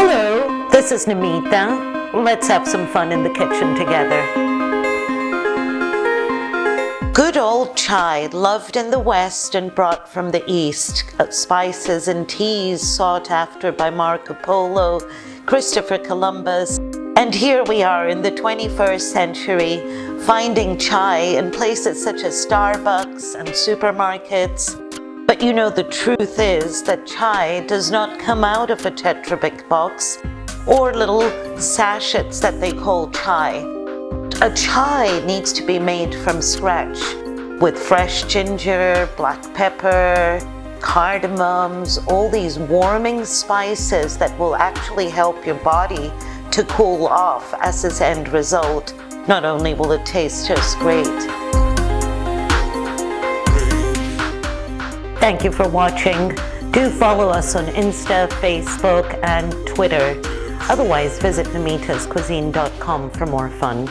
Hello, this is Nimita. Let's have some fun in the kitchen together. Good old chai, loved in the West and brought from the East. Spices and teas sought after by Marco Polo, Christopher Columbus. And here we are in the 21st century, finding chai in places such as Starbucks and supermarkets. But you know, the truth is that chai does not come out of a Tetra Pak box or little sachets that they call chai. A chai needs to be made from scratch with fresh ginger, black pepper, cardamoms, all these warming spices that will actually help your body to cool off as its end result. Not only will it taste just great. Thank you for watching. Do follow us on Insta, Facebook, and Twitter. Otherwise, visit nimita'scuisine.com for more fun.